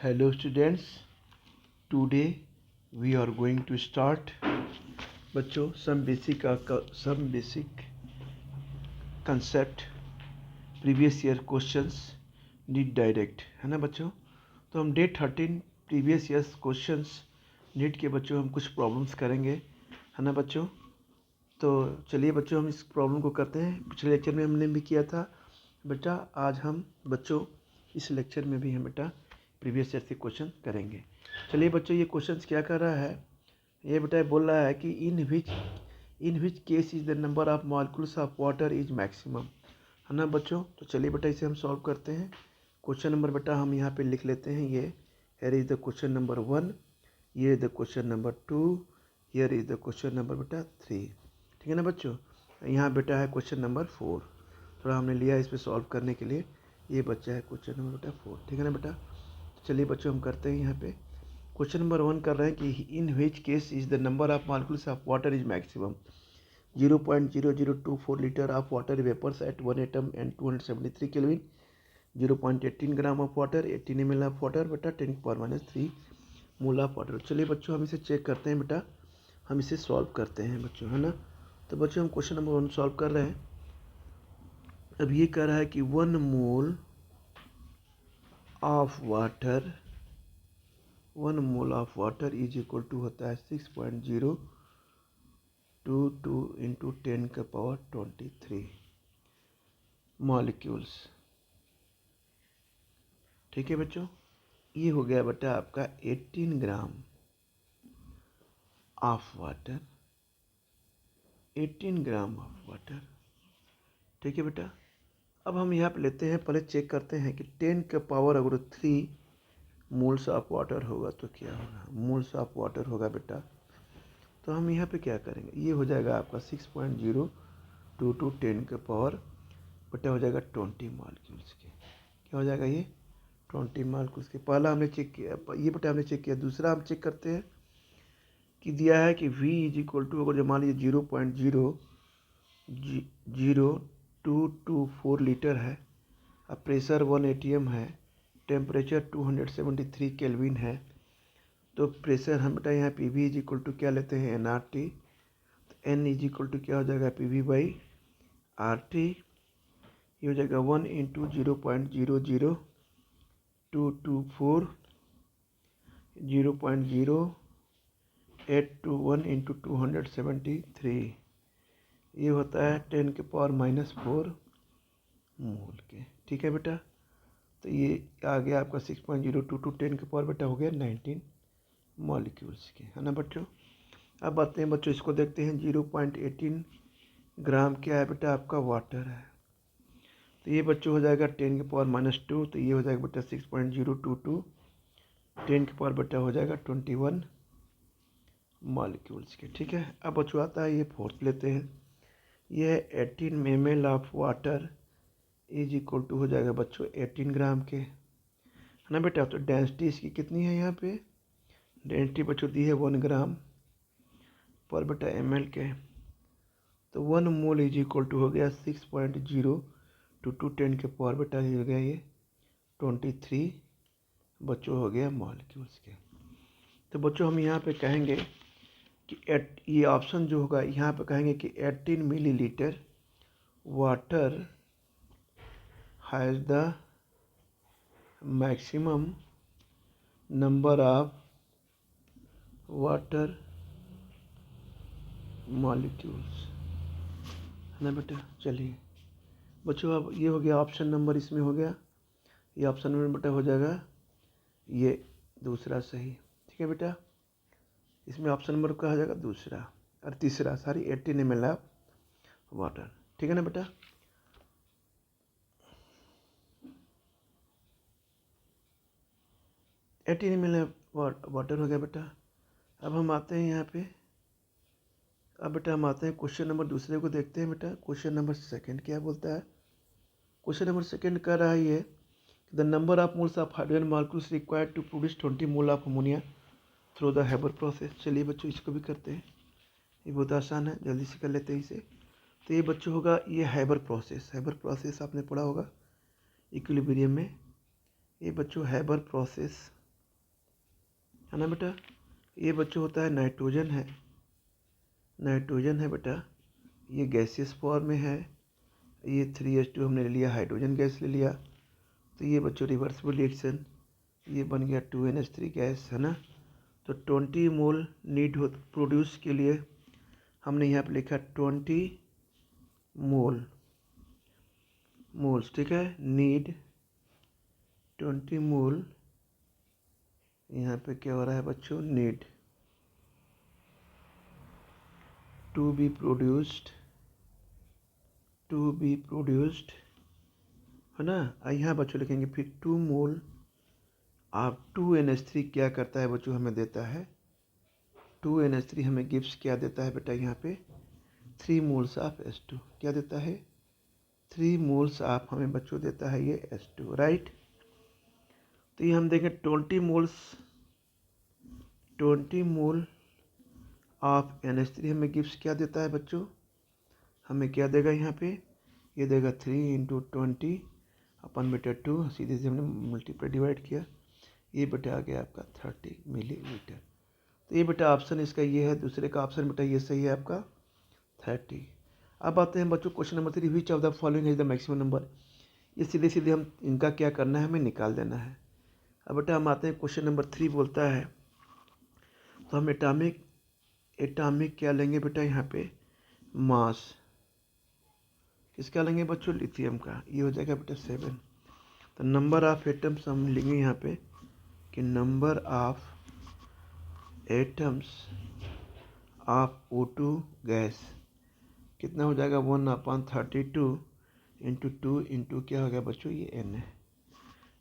Hello students, today we are going to start बच्चों some basic concept previous year questions NEET direct है ना बच्चों। तो हम day 13 previous years questions NEET के बच्चों हम कुछ प्रॉब्लम्स करेंगे है ना बच्चों। तो चलिए बच्चों हम इस प्रॉब्लम को करते हैं। पिछले लेक्चर में हमने भी किया था बेटा, आज हम बच्चों इस लेक्चर में भी हम बेटा प्रीवियस ईयर से क्वेश्चन करेंगे। चलिए बच्चों ये क्वेश्चंस क्या कर रहा है, ये बेटा बोल रहा है कि in which case is the number of molecules of water is maximum, है ना बच्चों। तो चलिए बेटा इसे हम सॉल्व करते हैं। क्वेश्चन नंबर बेटा हम यहाँ पे लिख लेते हैं, ये here is the question number 1, ये the question number 2, here is the question number बेटा 3, ठीक है ना बच्चों। यहाँ बेटा है क्वेश्चन नंबर 4, थोड़ा हमने लिया इस पर सॉल्व करने के लिए। ये बच्चा है क्वेश्चन नंबर बेटा 4, ठीक है ना बेटा। चलिए बच्चों हम करते हैं। यहाँ पे क्वेश्चन नंबर 1 कर रहे हैं कि in which case is the number of molecules of water is maximum. 0.0024 litre of water vapours at 1 atom and 273 kelvin, 0.18 gram of water, 18 ml of water बेटा, 10⁻³ मोल ऑफ वाटर। चलिए बच्चों हम इसे चेक करते हैं बेटा, हम इसे सॉल्व करते हैं बच्चों, है ना। तो बच्चों हम क्वेश्चन नंबर 1 सॉल्व कर रहे हैं। अब ये कह रहा है कि 1 mole of water, 1 mole of water is equal to होता है 6.022 इंटू 10⁻23 मॉलिक्यूल्स, ठीक है बच्चों। ये हो गया बेटा आपका 18 ग्राम of water, 18 gram of water, ठीक है बेटा। अब हम यहाँ पे लेते हैं, पहले चेक करते हैं कि 10⁻³ मोल्स ऑफ वाटर होगा तो क्या होगा, मोल्स ऑफ वाटर होगा बेटा। तो हम यहाँ पे क्या करेंगे, ये हो जाएगा आपका 6.022 10⁻, बेटा हो जाएगा 20 मॉलिक्यूल्स के, क्या हो जाएगा ये 20 मॉलिक्यूल्स के। पहला हमने चेक किया, ये बेटा हमने चेक किया। दूसरा हम चेक करते हैं कि दिया है कि V इज इक्वल टू, अगर जो मान लीजिए 0.0224 लीटर है, अब प्रेशर 1 atm है, टेम्परेचर 273 केल्विन है, तो प्रेशर हम बेटा यहाँ PV इज इक्वल टू क्या लेते हैं nRT, तो N इज इक्वल टू क्या हो जाएगा PV/RT, ये हो जाएगा 1 इंटू 0.00224, 0.0821 इंटू 273, ये होता है 10⁻⁻⁴ मोल के, ठीक है बेटा। तो ये आ गया आपका 6.022 10⁻, बेटा हो गया 19 मॉलिक्यूल्स के, है ना बच्चों। अब आते हैं बच्चों, इसको देखते हैं। 0.18 ग्राम क्या है बेटा आपका वाटर है, तो ये बच्चों हो जाएगा 10⁻⁻², तो ये हो जाएगा बेटा 6.022 10⁻, बेटा हो जाएगा 21 मॉलिक्यूल्स के, ठीक है। अब बच्चों आता है ये फोर्थ लेते हैं, ये 18 ml of water is equal to हो जाएगा बच्चों 18 ग्राम के, है ना बेटा। तो डेंसिटी इसकी कितनी है, यहाँ पे डेंसिटी बच्चों दी है 1 ग्राम पर बेटा ml के, तो 1 मोल इज इक्वल टू हो गया 6.022 10⁻, बेटा हो गया ये 23 बच्चों हो गया मॉलिक्यूल्स के। तो बच्चों हम यहाँ पे कहेंगे कि ये ऑप्शन जो होगा यहाँ पे कहेंगे कि 18 millilitre water has the maximum number of water molecules, है ना बेटा। चलिए बच्चों अब ये हो गया ऑप्शन नंबर, इसमें हो गया ये ऑप्शन नंबर बेटा हो जाएगा ये दूसरा सही, ठीक है बेटा। इसमें ऑप्शन नंबर क्या हो जाएगा दूसरा, और तीसरा 18 ml ऑफ वाटर, ठीक है ना बेटा। $18 ml वाटर हो गया बेटा। अब हम आते हैं यहाँ पे, अब बेटा हम आते हैं क्वेश्चन नंबर दूसरे को देखते हैं बेटा। क्वेश्चन नंबर सेकंड क्या बोलता है, क्वेश्चन नंबर सेकंड कह रहा है ये the number of moles of hydrogen molecules required to produce 20 mole of ammonia through the Haber process. चलिए बच्चों इसको भी करते हैं, ये बहुत आसान है, जल्दी से कर लेते हैं इसे। तो ये बच्चों होगा ये हैबर प्रोसेस आपने पढ़ा होगा इक्विलिब्रियम में। ये बच्चों हैबर प्रोसेस है ना बेटा। ये बच्चों होता है नाइट्रोजन है बेटा, ये गैसियस फॉर्म में है। ये 3H2 हमने ले लिया, हाइड्रोजन गैस ले लिया, तो ये बच्चों रिवर्सिबल रिएक्शन, ये बन गया 2NH3 गैस, है ना। तो 20 मोल नीड हो प्रोड्यूस के लिए हमने यहाँ पे लिखा 20 मोल्स, ठीक है। नीड 20 मोल, यहाँ पे क्या हो रहा है बच्चों, नीड टू बी प्रोड्यूस्ड, है ना। यहाँ बच्चों लिखेंगे फिर 2 मोल आप 2NH3 क्या करता है बच्चों, हमें देता है 2NH3 हमें गिव्स क्या देता है बेटा, यहाँ पे 3 मोल्स ऑफ H2 क्या देता है, 3 मोल्स ऑफ हमें बच्चों देता है ये H2, राइट। तो ये हम देखें 20 मोल ऑफ NH3 हमें गिव्स क्या देता है बच्चों, हमें क्या देगा यहाँ पे, ये देगा 3 × 20 अपन बेटा 2, सीधे से हमने मल्टीप्लाई डिवाइड किया, ये बेटा आ गया आपका 30 मिलीलीटर। तो ये बेटा ऑप्शन इसका ये है, दूसरे का ऑप्शन बेटा ये सही है आपका 30। अब आते हैं बच्चों question number 3, which of the following is the maximum number. ये सीधे सीधे हम इनका क्या करना है, हमें निकाल देना है। अब बेटा हम आते हैं क्वेश्चन नंबर 3 बोलता है, तो हम एटामिक क्या लेंगे बेटा, यहाँ पे मास किसका लेंगे बच्चों, लिथियम का, ये हो जाएगा बेटा 7। तो नंबर ऑफ एटम्स हम लेंगे यहाँ पे कि number of atoms of O2 gas कितना हो जाएगा, 1/32 इंटू 2 इंटू क्या हो गया बच्चों, ये N है,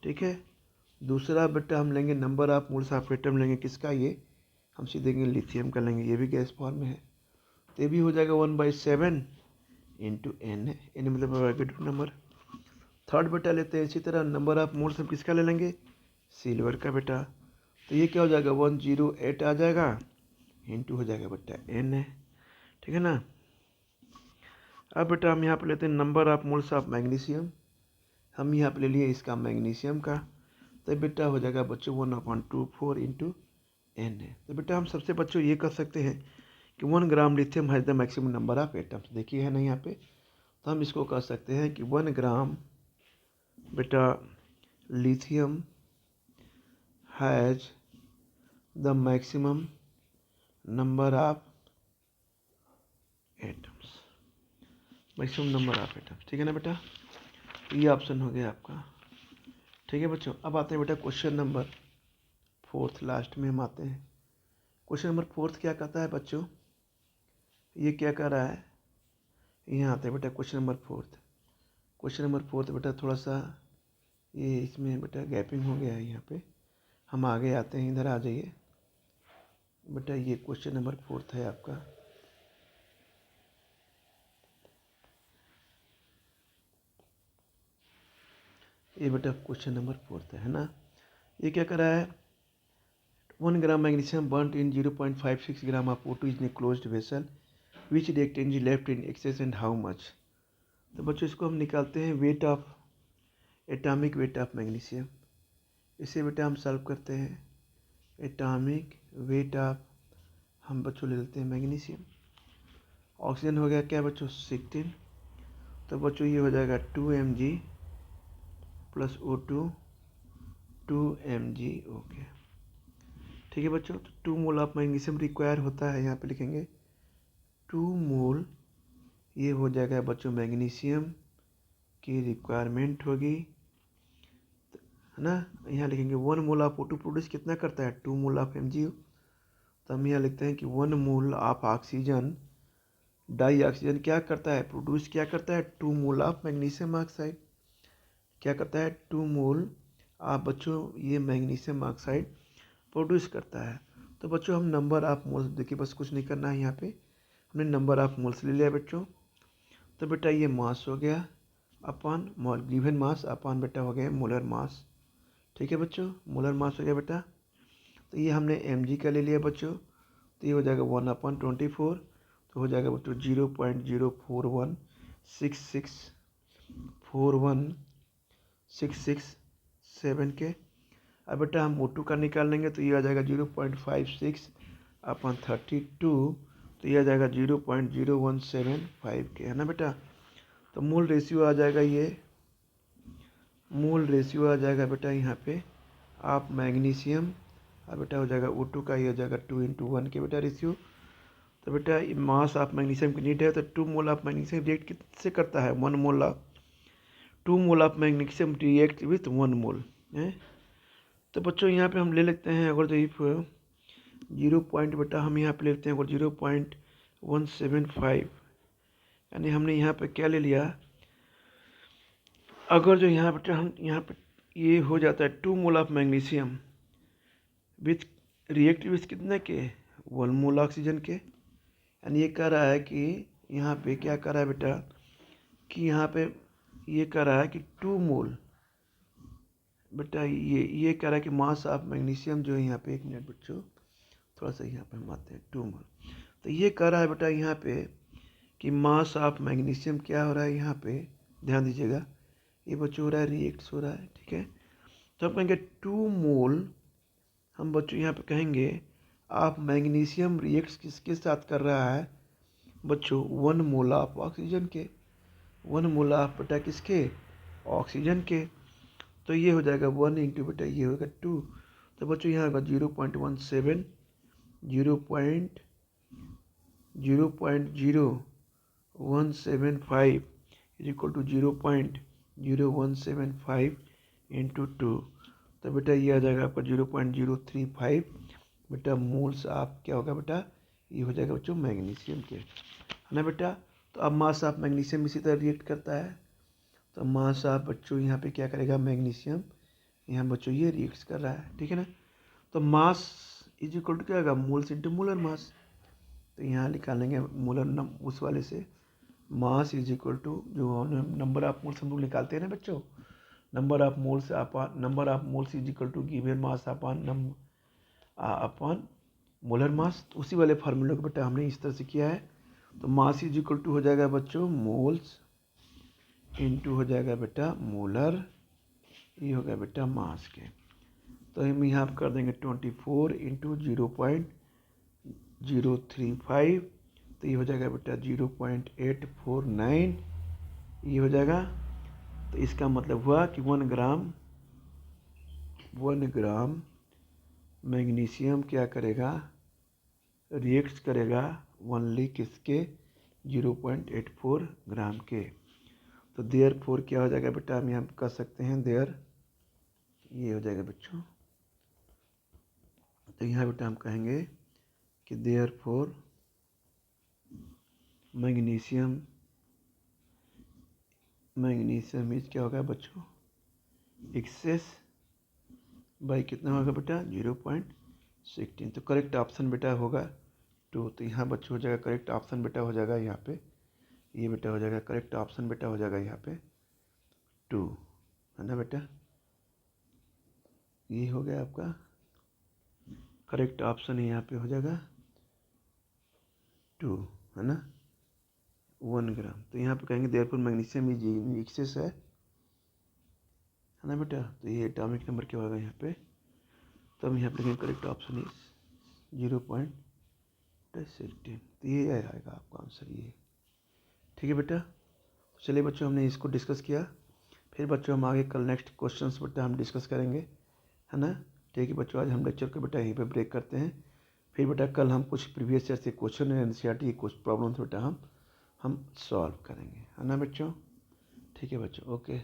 ठीक है। दूसरा बेटा हम लेंगे number of moles of atom लेंगे किसका, ये हम सीधे लिथियम का लेंगे, ये भी गैस फॉर्म में है, तो ये भी हो जाएगा 1/7 इंटू N है, N मतलब नेगेटिव नंबर। थर्ड बेटा लेते हैं इसी तरह, नंबर ऑफ मोल्स हम किसका ले लेंगे, सिल्वर का बेटा, तो ये क्या हो जाएगा 108 आ जाएगा, इंटू हो जाएगा बेटा N है, ठीक है ना। अब बेटा हम यहाँ पे लेते हैं number of moles of magnesium, हम यहाँ पे ले लिए इसका मैग्नीशियम का, तो बेटा हो जाएगा बच्चों 1/24 इंटू N है। तो बेटा हम सबसे बच्चों ये कर सकते हैं कि 1 gram lithium has the maximum number of atoms, देखिए है ना यहाँ पे, तो हम इसको कह सकते हैं कि 1 ग्राम बेटा lithium has the maximum number of atoms, maximum number of atoms, ठीक है ना बेटा। ये ऑप्शन हो गया आपका, ठीक है बच्चों। अब आते हैं बेटा क्वेश्चन नंबर 4, लास्ट में हम आते हैं। क्वेश्चन नंबर 4 क्या कहता है बच्चों, ये क्या कह रहा है, यहाँ आते हैं बेटा क्वेश्चन नंबर 4 बेटा थोड़ा सा ये इसमें बेटा गैपिंग हो गया है, यहाँ पे हम आगे आते हैं, इधर आ जाइए बेटा। ये क्वेश्चन नंबर 4 है आपका, ये बेटा क्वेश्चन नंबर 4 है ना। ये क्या कर रहा है, 1 gram magnesium burnt in 0.56 gram of O2 is in closed vessel, which reactant is left in excess and how much. तो बच्चों इसको हम निकालते हैं weight of atomic weight of magnesium, इसे बेटा हम सॉल्व करते हैं। एटॉमिक वेट ऑफ हम बच्चों ले लेते हैं मैग्नीशियम, ऑक्सीजन हो गया क्या बच्चों 16, तो बच्चों ये हो जाएगा 2 mg plus O2 2 mg, okay, ठीक है बच्चों। तो 2 मोल ऑफ मैग्नीशियम रिक्वायर होता है, यहाँ पे लिखेंगे 2 मोल, ये हो जाएगा बच्चों मैग्नीशियम की रिक्वायरमेंट होगी, है ना। यहाँ लिखेंगे 1 मोल ऑफ O2 प्रोड्यूस कितना करता है, 2 मोल ऑफ MgO, तो हम यहाँ लिखते हैं कि 1 mole of oxygen dioxygen क्या करता है, प्रोड्यूस क्या करता है, 2 मोल ऑफ मैग्नीशियम ऑक्साइड, क्या करता है 2 मोल आप बच्चों ये मैग्नीशियम ऑक्साइड प्रोड्यूस करता है। तो बच्चों हम नंबर ऑफ मोल्स, देखिए बस कुछ नहीं करना है, यहाँ पे हमने नंबर ऑफ मोल्स ले लिया बच्चों। तो बेटा ये मास हो गया अपन मोल, गिवन मास अपन बेटा हो गया मोलर मास, ठीक है बच्चों, मोलर मास हो गया बेटा। तो ये हमने mg का ले लिया बच्चों, तो ये हो जाएगा 1/24, तो हो जाएगा बच्चों 0.041667 के। अब बेटा हम O2 का निकाल लेंगे तो ये आ जाएगा 0.56 अपन 32, तो ये आ जाएगा 0.0175 के, है ना बेटा। तो मोल रेशियो आ जाएगा, ये मोल रेशियो आ जाएगा बेटा यहाँ पे आप मैग्नीशियम, अब बेटा हो जाएगा O2 का, ये हो जाएगा 2:1 के बेटा रेशियो। तो बेटा मास ऑफ मैग्नीशियम की नीड है, तो 2 मोल ऑफ मैग्नीशियम रिएक्ट किससे करता है, 1 mole of 2 mole of magnesium react with 1 मोल है। तो बच्चों यहाँ पे हम ले लेते हैं, अगर जो इफ 0 पॉइंट बेटा हम यहाँ पे ले लेते हैं अगर 0.175, यानी हमने यहाँ पे क्या ले लिया, अगर जो यहाँ बेटा हम यहाँ पे ये हो जाता है 2 mole of magnesium with react with कितने के, 1 मोल ऑक्सीजन के, यानी ये कह रहा है कि यहाँ पे क्या कर रहा है बेटा कि यहाँ पे ये कह रहा है कि 2 मोल बेटा ये कह रहा है कि मास ऑफ मैग्नीशियम जो है यहाँ पे, 1 मिनट बच्चों थोड़ा सा यहाँ पे हम आते हैं, 2 मोल। तो ये कह रहा है बेटा यहाँ पे कि मास ऑफ मैग्नीशियम क्या हो रहा है यहाँ पे, ध्यान दीजिएगा, ये बच्चों हो रहा है रिएक्ट्स हो रहा है, ठीक है। तो हम कहेंगे 2 मोल, हम बच्चों यहाँ पे कहेंगे आप मैग्नीशियम रिएक्ट्स किसके साथ कर रहा है बच्चों, 1 मोल ऑफ ऑक्सीजन के, 1 मोल ऑफ बेटा किसके, ऑक्सीजन के। तो ये हो जाएगा 1 इंटू बेटा ये होगा 2, तो बच्चों यहाँ होगा 0.17 0.0175 इज इक्वल टू 0.0175 इंटू 2, तो बेटा ये आ जाएगा आपका 0.035 बेटा मोल्स आप क्या होगा बेटा, ये हो जाएगा बच्चों मैग्नीशियम के, है ना बेटा। तो अब मास ऑफ मैग्नीशियम इसी तरह रिएक्ट करता है, तो मास ऑफ बच्चों यहाँ पे क्या करेगा, मैग्नीशियम यहाँ बच्चों ये रिएक्ट कर रहा है, ठीक है ना। तो मास इज इक्वल टू क्या होगा, मोल्स इंटू मोलर मास, तो यहाँ निकालेंगे मोलर उस वाले से, मास इज इक्वल टू जो नंबर ऑफ मोल्स हम लोग निकालते हैं ना बच्चों, number of moles is equal to given mass upon molar mass, तो उसी वाले फार्मूले को बेटा हमने इस तरह से किया है। तो मास इज इक्वल टू हो जाएगा बच्चों मोल्स इंटू हो जाएगा बेटा मोलर, ये हो गया बेटा मास के। तो हम यहाँ पर कर देंगे 24 इंटू 0.035, तो ये हो जाएगा बेटा 0.849, ये हो जाएगा। तो इसका मतलब हुआ कि 1 ग्राम मैग्नीशियम क्या करेगा, रिएक्ट करेगा ओनली किसके, 0.84 ग्राम के। तो देयर फोर क्या हो जाएगा बेटा, हम यहाँ कर सकते हैं देयर, ये हो जाएगा बच्चों, तो यहाँ बेटा हम कहेंगे कि देयर फोर मैग्नीशियम इज क्या होगा बच्चों, एक्सेस बाई कितना होगा बेटा 0.16, तो करेक्ट ऑप्शन बेटा होगा 2। तो यहाँ बच्चों हो जाएगा करेक्ट ऑप्शन बेटा हो जाएगा यहाँ पे, ये बेटा हो जाएगा करेक्ट ऑप्शन बेटा हो जाएगा यहाँ पे 2, है ना बेटा। ये हो गया आपका करेक्ट ऑप्शन, यहाँ पे हो जाएगा 2, है ना 1 ग्राम। तो यहाँ पे कहेंगे देयरफॉर मैग्नीशियम इज एक्सेस है ना बेटा। तो ये एटॉमिक नंबर क्या होगा यहाँ पे, तो हम यहाँ पे लिखेंगे करेक्ट ऑप्शन इज 0.16, तो ये आएगा आपका आंसर ये, ठीक है बेटा। चलिए बच्चों हमने इसको डिस्कस किया, फिर बच्चों हम आगे कल नेक्स्ट क्वेश्चंस बेटा हम डिस्कस करेंगे, है ना। ठीक है बच्चों, आज हम लेक्चर को बेटा यहीं पे ब्रेक करते हैं, फिर बेटा कल हम कुछ प्रीवियस ईयर से क्वेश्चन एनसीईआरटी की कुछ प्रॉब्लम्स बेटा हम सॉल्व करेंगे, है ना बच्चों। ठीक है बच्चों, ओके।